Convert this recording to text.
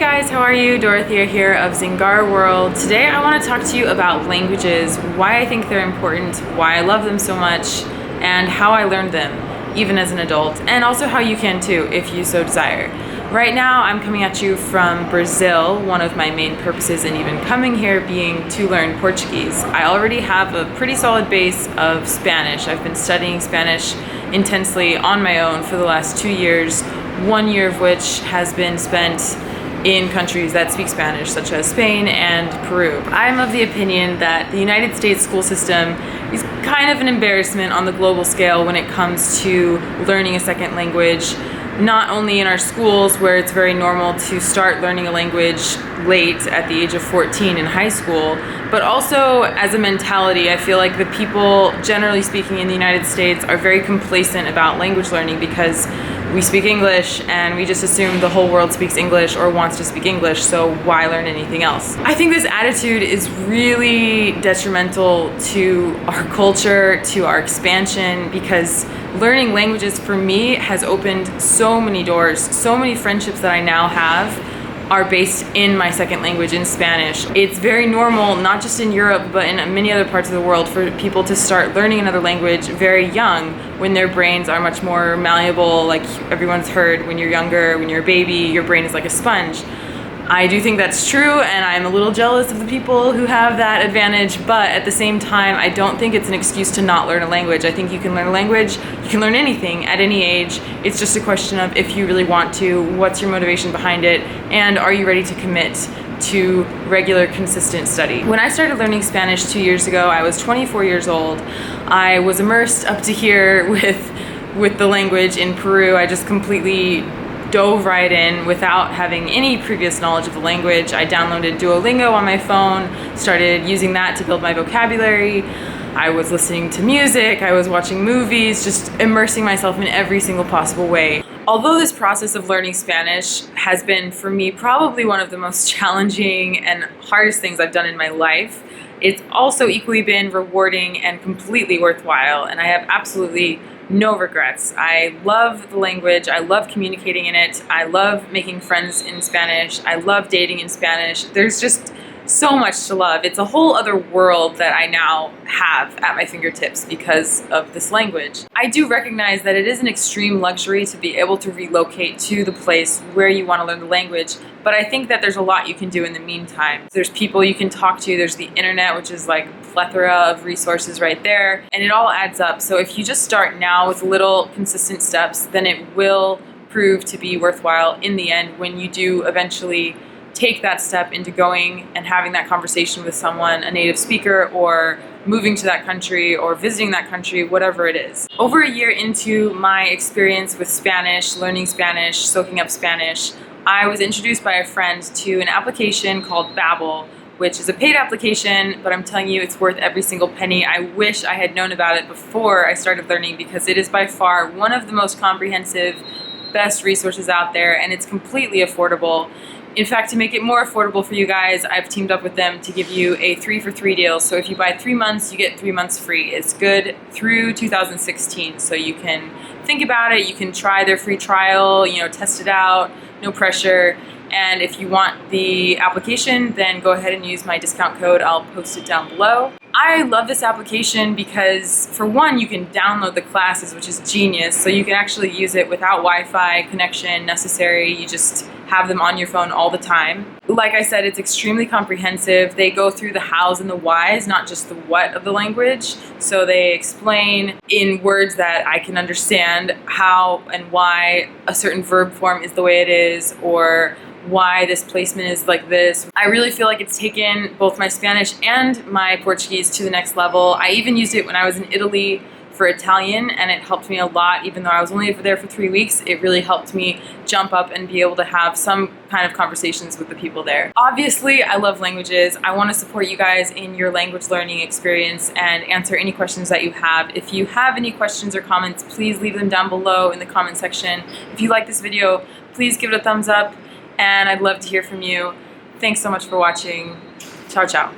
guys, how are you? Dorothea here of Zingar World. Today I want to talk to you about languages, why I think they're important, why I love them so much, and how I learned them, even as an adult, and also how you can too, if you so desire. Right now I'm coming at you from Brazil, one of my main purposes in even coming here being to learn Portuguese. I already have a pretty solid base of Spanish. I've been studying Spanish intensely on my own for the last 2 years, 1 year of which has been spent in countries that speak Spanish, such as Spain and Peru. I'm of the opinion that the United States school system is kind of an embarrassment on the global scale when it comes to learning a second language, not only in our schools where it's very normal to start learning a language late at the age of 14 in high school, but also as a mentality. I feel like the people, generally speaking, in the United States are very complacent about language learning because we speak English and we just assume the whole world speaks English or wants to speak English, so why learn anything else? I think this attitude is really detrimental to our culture, to our expansion, because learning languages for me has opened so many doors. So many friendships that I now have are based in my second language, in Spanish. It's very normal, not just in Europe, but in many other parts of the world, for people to start learning another language very young when their brains are much more malleable. Like everyone's heard, when you're younger, when you're a baby, your brain is like a sponge. I do think that's true, and I'm a little jealous of the people who have that advantage, but at the same time, I don't think it's an excuse to not learn a language. I think you can learn a language, you can learn anything at any age. It's just a question of if you really want to, what's your motivation behind it, and are you ready to commit to regular, consistent study. When I started learning Spanish 2 years ago, I was 24 years old. I was immersed up to here with the language in Peru. I just completely dove right in without having any previous knowledge of the language. I downloaded Duolingo on my phone, started using that to build my vocabulary. I was listening to music, I was watching movies, just immersing myself in every single possible way. Although this process of learning Spanish has been, for me, probably one of the most challenging and hardest things I've done in my life, it's also equally been rewarding and completely worthwhile, and I have absolutely no regrets. I love the language, I love communicating in it, I love making friends in Spanish, I love dating in Spanish. There's just so much to love. It's a whole other world that I now have at my fingertips because of this language. I do recognize that it is an extreme luxury to be able to relocate to the place where you want to learn the language, but I think that there's a lot you can do in the meantime. There's people you can talk to, there's the internet, which is like a plethora of resources right there, and it all adds up. So if you just start now with little consistent steps, then it will prove to be worthwhile in the end when you do eventually take that step into going and having that conversation with someone, a native speaker, or moving to that country or visiting that country, whatever it is. Over a year into my experience with Spanish, learning Spanish, soaking up Spanish, I was introduced by a friend to an application called Babbel, which is a paid application, but I'm telling you, it's worth every single penny. I wish I had known about it before I started learning, because it is by far one of the most comprehensive, best resources out there, and it's completely affordable. In fact, to make it more affordable for you guys, I've teamed up with them to give you a 3-for-3 deal. So if you buy 3 months, you get 3 months free. It's good through 2016, so you can think about it. You can try their free trial, test it out, no pressure. And if you want the application, then go ahead and use my discount code. I'll post it down below. I love this application because, for one, you can download the classes, which is genius. So you can actually use it without Wi-Fi connection necessary. You just have them on your phone all the time. Like I said, it's extremely comprehensive. They go through the hows and the whys, not just the what of the language. So they explain in words that I can understand how and why a certain verb form is the way it is, or why this placement is like this. I really feel like it's taken both my Spanish and my Portuguese to the next level. I even used it when I was in Italy for Italian, and it helped me a lot. Even though I was only there for 3 weeks, it really helped me jump up and be able to have some kind of conversations with the people there. Obviously, I love languages. I want to support you guys in your language learning experience and answer any questions that you have. If you have any questions or comments, please leave them down below in the comment section. If you like this video, please give it a thumbs up, and I'd love to hear from you. Thanks so much for watching. Ciao, ciao.